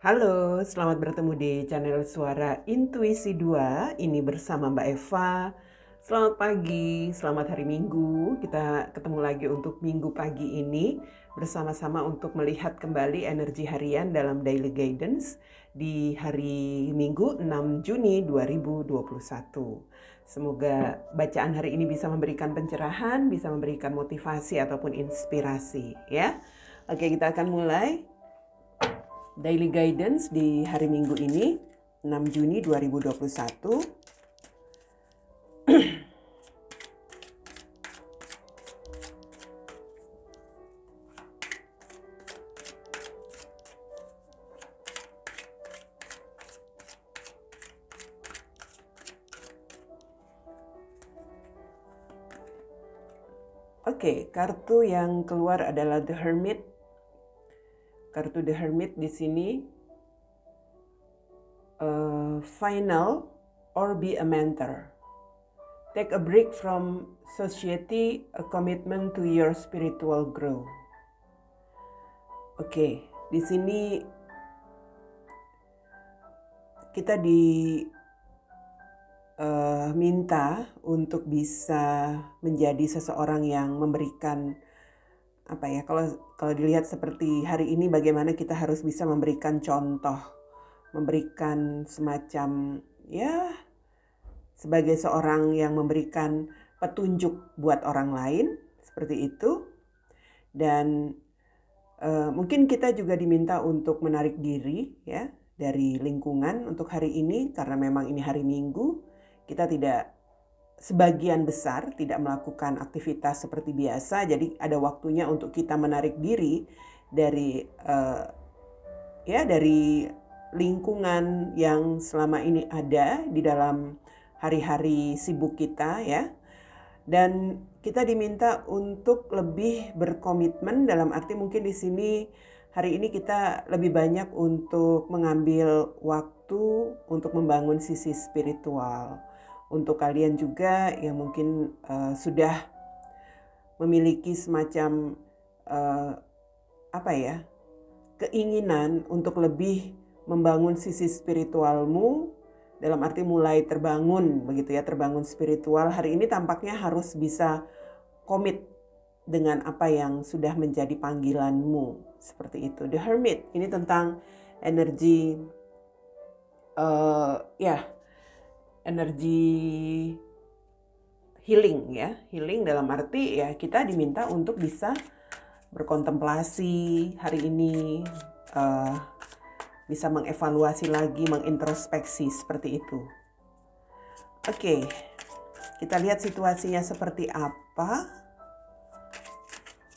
Halo, selamat bertemu di channel Suara Intuisi 2. Ini bersama Mbak Eva. Selamat pagi, selamat hari Minggu. Kita ketemu lagi untuk Minggu pagi ini bersama-sama untuk melihat kembali energi harian dalam Daily Guidance di hari Minggu 6 Juni 2021. Semoga bacaan hari ini bisa memberikan pencerahan, bisa memberikan motivasi ataupun inspirasi ya. Oke, kita akan mulai Daily Guidance di hari Minggu ini, 6 Juni 2021. Oke, kartu yang keluar adalah The Hermit. Kartu The Hermit di sini final or be a mentor. Take a break from society, a commitment to your spiritual growth. Oke, di sini kita diminta untuk bisa menjadi seseorang yang memberikan apa ya, kalau dilihat seperti hari ini bagaimana kita harus bisa memberikan contoh, memberikan semacam ya sebagai seorang yang memberikan petunjuk buat orang lain seperti itu. Dan mungkin kita juga diminta untuk menarik diri ya dari lingkungan untuk hari ini, karena memang ini hari Minggu. Kita tidak sebagian besar tidak melakukan aktivitas seperti biasa, jadi ada waktunya untuk kita menarik diri dari dari lingkungan yang selama ini ada di dalam hari-hari sibuk kita ya. Dan kita diminta untuk lebih berkomitmen, dalam arti mungkin di sini hari ini kita lebih banyak untuk mengambil waktu untuk membangun sisi spiritual. Untuk kalian juga yang mungkin sudah memiliki semacam keinginan untuk lebih membangun sisi spiritualmu, dalam arti mulai terbangun begitu ya, terbangun spiritual. Hari ini tampaknya harus bisa komit dengan apa yang sudah menjadi panggilanmu, seperti itu. The Hermit ini tentang energi energi healing ya. Healing dalam arti ya kita diminta untuk bisa berkontemplasi hari ini, bisa mengevaluasi lagi, mengintrospeksi seperti itu. Oke, kita lihat situasinya seperti apa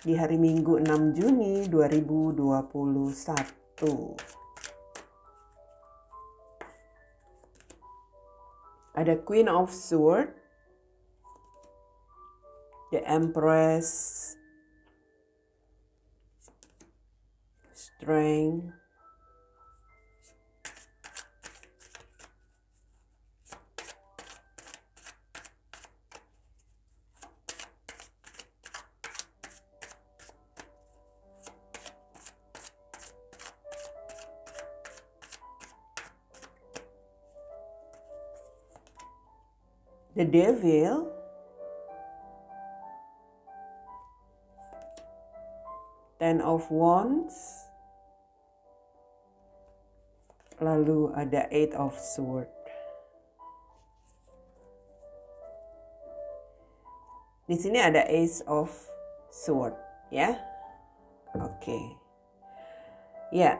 di hari Minggu 6 Juni 2021. Ada Queen of Swords, the Empress, Strength, the Devil, Ten of Wands, lalu ada Eight of Swords. Di sini ada Ace of Swords ya. Oke. Ya.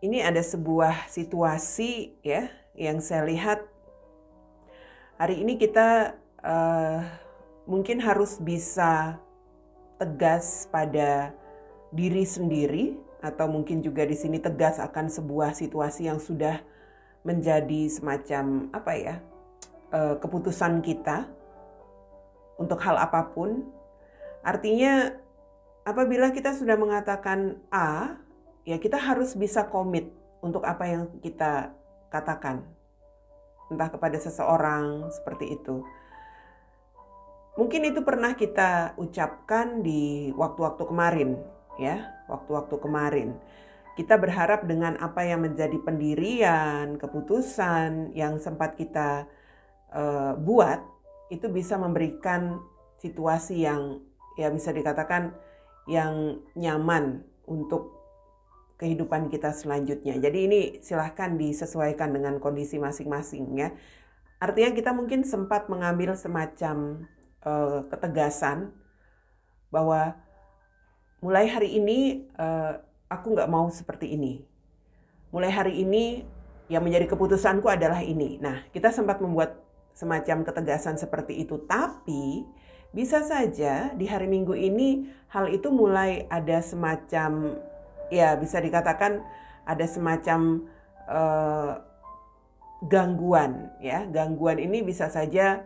Ini ada sebuah situasi ya yang saya lihat hari ini kita mungkin harus bisa tegas pada diri sendiri, atau mungkin juga di sini tegas akan sebuah situasi yang sudah menjadi semacam keputusan kita untuk hal apapun. Artinya apabila kita sudah mengatakan A, ya kita harus bisa komit untuk apa yang kita katakan, entah kepada seseorang seperti itu. Mungkin itu pernah kita ucapkan di waktu-waktu kemarin ya, waktu-waktu kemarin. kita berharap dengan apa yang menjadi pendirian, keputusan yang sempat kita buat, itu bisa memberikan situasi yang ya bisa dikatakan yang nyaman untuk kehidupan kita selanjutnya. Jadi ini silahkan disesuaikan dengan kondisi masing-masing ya. Artinya kita mungkin sempat mengambil semacam ketegasan bahwa mulai hari ini aku nggak mau seperti ini. Mulai hari ini yang menjadi keputusanku adalah ini. Nah, kita sempat membuat semacam ketegasan seperti itu. Tapi bisa saja di hari Minggu ini hal itu mulai ada semacam, ya bisa dikatakan ada semacam gangguan. Ya, gangguan ini bisa saja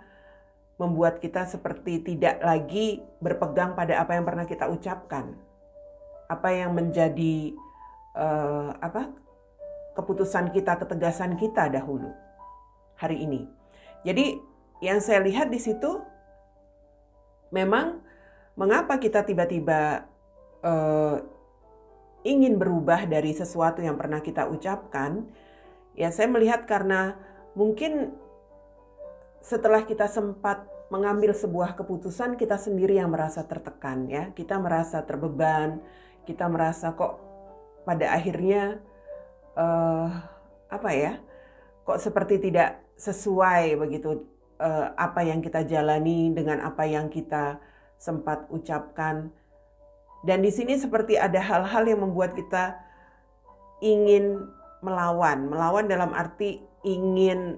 membuat kita seperti tidak lagi berpegang pada apa yang pernah kita ucapkan. Apa yang menjadi keputusan kita, ketegasan kita dahulu hari ini. Jadi yang saya lihat di situ memang mengapa kita tiba-tiba ingin berubah dari sesuatu yang pernah kita ucapkan. Ya saya melihat karena mungkin setelah kita sempat mengambil sebuah keputusan, kita sendiri yang merasa tertekan ya. Kita merasa terbeban, kita merasa kok pada akhirnya kok seperti tidak sesuai begitu apa yang kita jalani dengan apa yang kita sempat ucapkan. Dan di sini seperti ada hal-hal yang membuat kita ingin melawan dalam arti ingin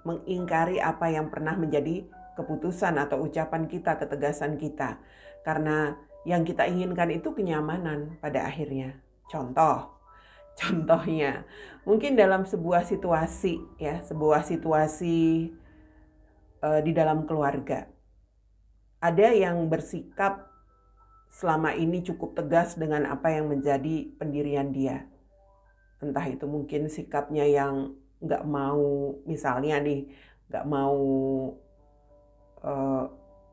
mengingkari apa yang pernah menjadi keputusan atau ucapan kita, ketegasan kita. Karena yang kita inginkan itu kenyamanan pada akhirnya. Contohnya, mungkin dalam sebuah situasi di dalam keluarga. Ada yang bersikap selama ini cukup tegas dengan apa yang menjadi pendirian dia. Entah itu mungkin sikapnya yang nggak mau, misalnya nih, nggak mau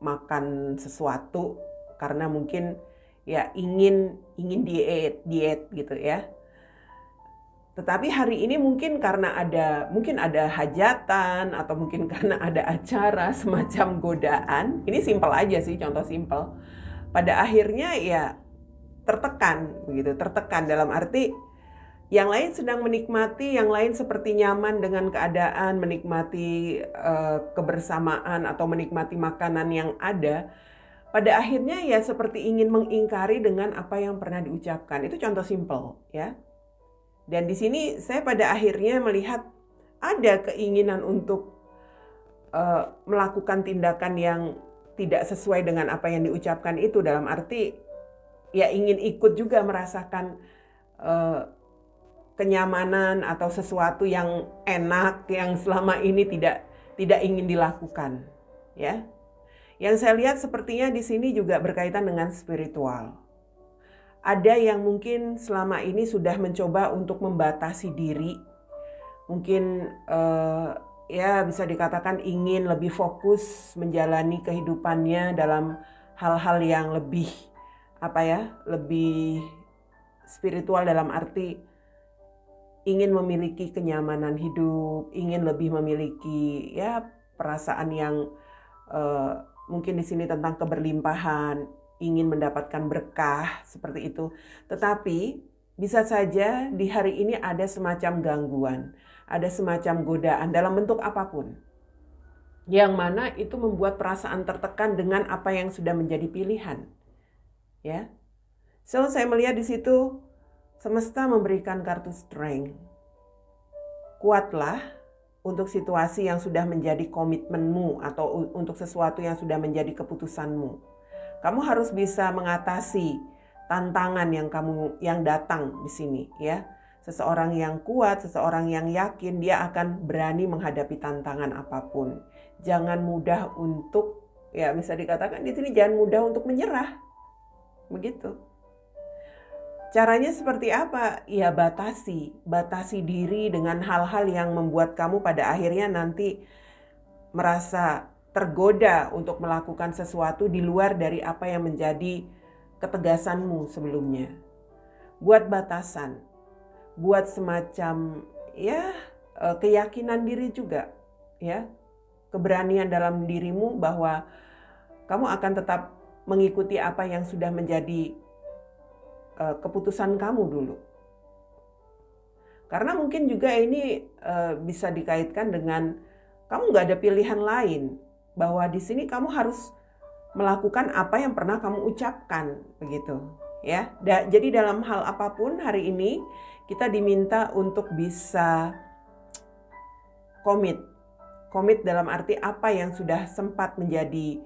makan sesuatu karena mungkin ya ingin diet gitu ya. Tetapi hari ini mungkin karena ada hajatan atau mungkin karena ada acara semacam godaan. Ini simpel aja sih, contoh simpel. Pada akhirnya ya tertekan dalam arti yang lain sedang menikmati, yang lain seperti nyaman dengan keadaan, menikmati kebersamaan atau menikmati makanan yang ada. Pada akhirnya ya seperti ingin mengingkari dengan apa yang pernah diucapkan. Itu contoh simpel ya. Dan di sini saya pada akhirnya melihat ada keinginan untuk melakukan tindakan yang tidak sesuai dengan apa yang diucapkan itu, dalam arti ya ingin ikut juga merasakan kenyamanan atau sesuatu yang enak yang selama ini tidak ingin dilakukan ya. Yang saya lihat sepertinya di sini juga berkaitan dengan spiritual. Ada yang mungkin selama ini sudah mencoba untuk membatasi diri. Mungkin ya bisa dikatakan ingin lebih fokus menjalani kehidupannya dalam hal-hal yang lebih lebih spiritual, dalam arti ingin memiliki kenyamanan hidup, ingin lebih memiliki ya perasaan yang mungkin di sini tentang keberlimpahan, ingin mendapatkan berkah seperti itu. Tetapi bisa saja di hari ini ada semacam gangguan, ada semacam godaan dalam bentuk apapun, yang mana itu membuat perasaan tertekan dengan apa yang sudah menjadi pilihan. Ya, so saya melihat di situ semesta memberikan kartu strength. Kuatlah untuk situasi yang sudah menjadi komitmenmu atau untuk sesuatu yang sudah menjadi keputusanmu. Kamu harus bisa mengatasi tantangan yang datang di sini ya. Seseorang yang kuat, seseorang yang yakin, dia akan berani menghadapi tantangan apapun. Jangan mudah untuk, ya bisa dikatakan di sini jangan mudah untuk menyerah. Begitu. Caranya seperti apa? Ya batasi diri dengan hal-hal yang membuat kamu pada akhirnya nanti merasa tergoda untuk melakukan sesuatu di luar dari apa yang menjadi ketegasanmu sebelumnya. Buat batasan, buat semacam keyakinan diri juga, ya. Keberanian dalam dirimu bahwa kamu akan tetap mengikuti apa yang sudah menjadi keputusan kamu dulu. Karena mungkin juga ini bisa dikaitkan dengan kamu nggak ada pilihan lain, bahwa di sini kamu harus melakukan apa yang pernah kamu ucapkan, begitu, ya. Jadi dalam hal apapun hari ini kita diminta untuk bisa komit dalam arti apa yang sudah sempat menjadi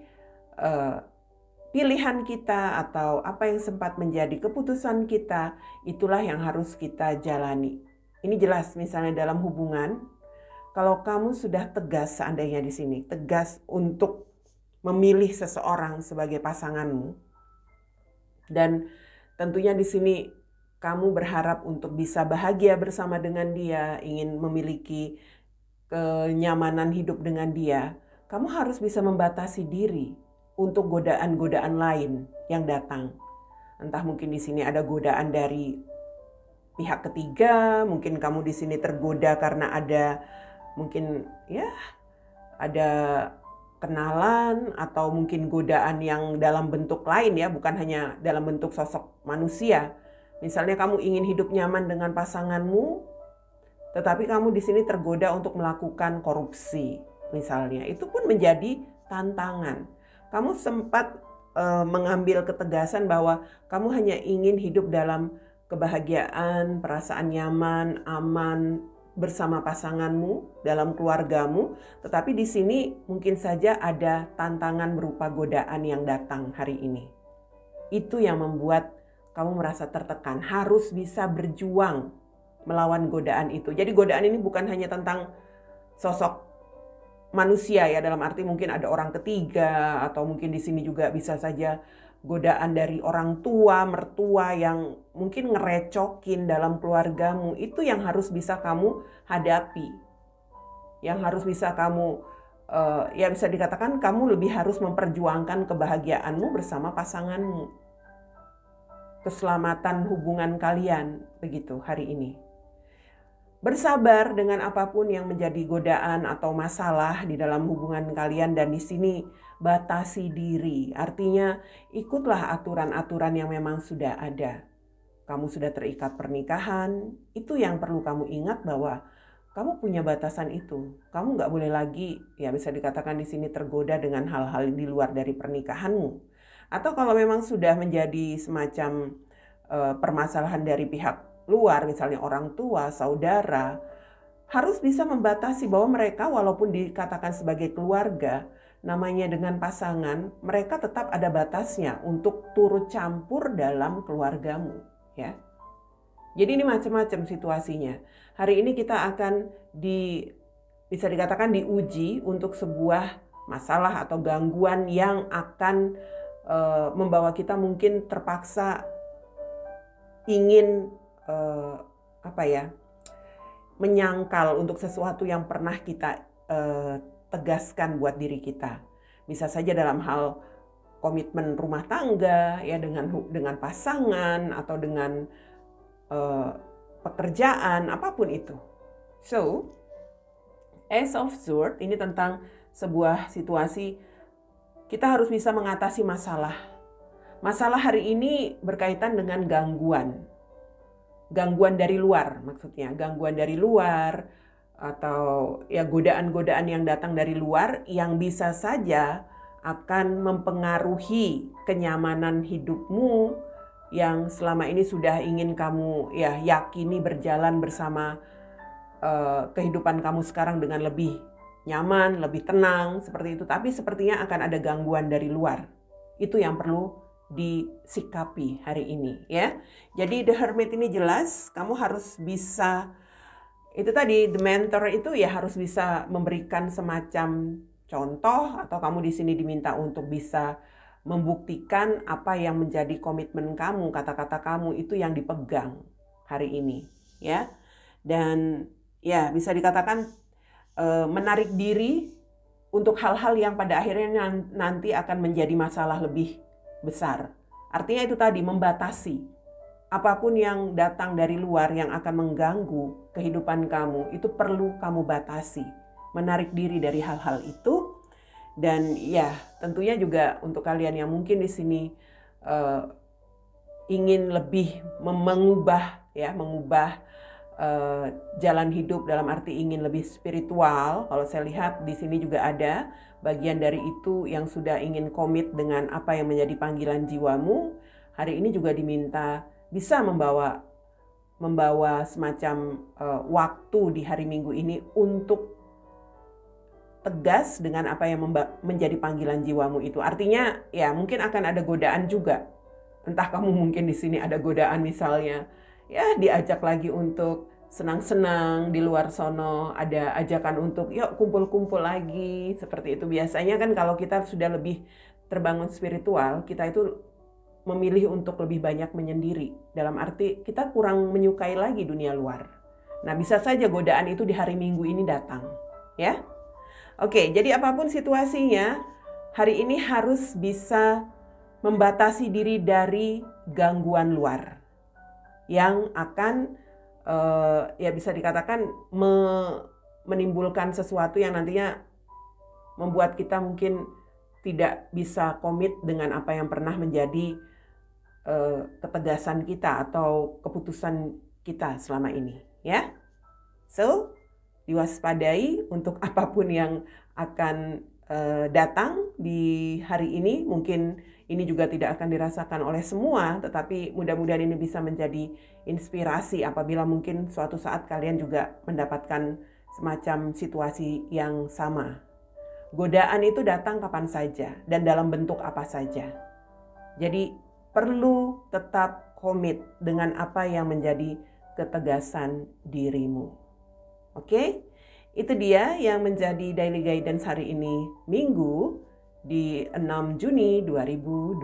pilihan kita atau apa yang sempat menjadi keputusan kita, itulah yang harus kita jalani. Ini jelas misalnya dalam hubungan, kalau kamu sudah tegas seandainya di sini, tegas untuk memilih seseorang sebagai pasanganmu, dan tentunya di sini kamu berharap untuk bisa bahagia bersama dengan dia, ingin memiliki kenyamanan hidup dengan dia, kamu harus bisa membatasi diri untuk godaan-godaan lain yang datang. Entah mungkin di sini ada godaan dari pihak ketiga, mungkin kamu di sini tergoda karena ada mungkin ada kenalan, atau mungkin godaan yang dalam bentuk lain, ya, bukan hanya dalam bentuk sosok manusia. Misalnya kamu ingin hidup nyaman dengan pasanganmu, tetapi kamu di sini tergoda untuk melakukan korupsi, misalnya. Itu pun menjadi tantangan. Kamu sempat mengambil ketegasan bahwa kamu hanya ingin hidup dalam kebahagiaan, perasaan nyaman, aman bersama pasanganmu, dalam keluargamu, tetapi di sini mungkin saja ada tantangan berupa godaan yang datang hari ini. Itu yang membuat kamu merasa tertekan, harus bisa berjuang melawan godaan itu. Jadi godaan ini bukan hanya tentang sosok manusia, ya, dalam arti mungkin ada orang ketiga, atau mungkin di sini juga bisa saja godaan dari orang tua, mertua yang mungkin ngerecokin dalam keluargamu. Itu yang harus bisa kamu hadapi. Yang harus bisa kamu, bisa dikatakan kamu lebih harus memperjuangkan kebahagiaanmu bersama pasanganmu. Keselamatan hubungan kalian, begitu hari ini. Bersabar dengan apapun yang menjadi godaan atau masalah di dalam hubungan kalian, dan di sini batasi diri. Artinya ikutlah aturan-aturan yang memang sudah ada. Kamu sudah terikat pernikahan, itu yang perlu kamu ingat bahwa kamu punya batasan itu. Kamu nggak boleh lagi, ya bisa dikatakan di sini tergoda dengan hal-hal di luar dari pernikahanmu. Atau kalau memang sudah menjadi semacam permasalahan dari pihak luar, misalnya orang tua, saudara, harus bisa membatasi bahwa mereka walaupun dikatakan sebagai keluarga, namanya dengan pasangan, mereka tetap ada batasnya untuk turut campur dalam keluargamu, ya. Jadi ini macam-macam situasinya. Hari ini kita akan bisa dikatakan diuji untuk sebuah masalah atau gangguan yang akan membawa kita mungkin terpaksa ingin menyangkal untuk sesuatu yang pernah kita tegaskan buat diri kita. Bisa saja dalam hal komitmen rumah tangga, ya, dengan pasangan, atau dengan pekerjaan, apapun itu. So, Ace of Swords ini tentang sebuah situasi kita harus bisa mengatasi masalah. Masalah hari ini berkaitan dengan gangguan dari luar, maksudnya gangguan dari luar, atau ya godaan-godaan yang datang dari luar yang bisa saja akan mempengaruhi kenyamanan hidupmu yang selama ini sudah ingin kamu yakini berjalan bersama kehidupan kamu sekarang dengan lebih nyaman, lebih tenang seperti itu. Tapi sepertinya akan ada gangguan dari luar. Itu yang perlu disikapi hari ini, ya. Jadi The Hermit ini jelas kamu harus bisa, itu tadi the mentor itu ya harus bisa memberikan semacam contoh, atau kamu di sini diminta untuk bisa membuktikan apa yang menjadi komitmen kamu, kata-kata kamu itu yang dipegang hari ini, ya. Dan ya bisa dikatakan menarik diri untuk hal-hal yang pada akhirnya nanti akan menjadi masalah lebih besar. Artinya itu tadi, membatasi. Apapun yang datang dari luar yang akan mengganggu kehidupan kamu, itu perlu kamu batasi. Menarik diri dari hal-hal itu. Dan ya, tentunya juga untuk kalian yang mungkin di sini ingin lebih mengubah jalan hidup, dalam arti ingin lebih spiritual. Kalau saya lihat di sini juga ada bagian dari itu yang sudah ingin komit dengan apa yang menjadi panggilan jiwamu. Hari ini juga diminta bisa membawa semacam waktu di hari Minggu ini untuk tegas dengan apa yang menjadi panggilan jiwamu itu. Artinya ya mungkin akan ada godaan juga. Entah kamu mungkin di sini ada godaan misalnya, ya diajak lagi untuk senang-senang di luar sono, ada ajakan untuk yuk kumpul-kumpul lagi, seperti itu. Biasanya kan kalau kita sudah lebih terbangun spiritual, kita itu memilih untuk lebih banyak menyendiri. Dalam arti kita kurang menyukai lagi dunia luar. Nah, bisa saja godaan itu di hari Minggu ini datang, ya. Oke, jadi apapun situasinya, hari ini harus bisa membatasi diri dari gangguan luar yang akan ya bisa dikatakan menimbulkan sesuatu yang nantinya membuat kita mungkin tidak bisa komit dengan apa yang pernah menjadi ketegasan kita atau keputusan kita selama ini, ya. So, diwaspadai untuk apapun yang akan datang di hari ini. Mungkin ini juga tidak akan dirasakan oleh semua, tetapi mudah-mudahan ini bisa menjadi inspirasi apabila mungkin suatu saat kalian juga mendapatkan semacam situasi yang sama. Godaan itu datang kapan saja dan dalam bentuk apa saja. Jadi perlu tetap komit dengan apa yang menjadi ketegasan dirimu. Oke? Itu dia yang menjadi Daily Guidance hari ini, Minggu di 6 Juni 2021.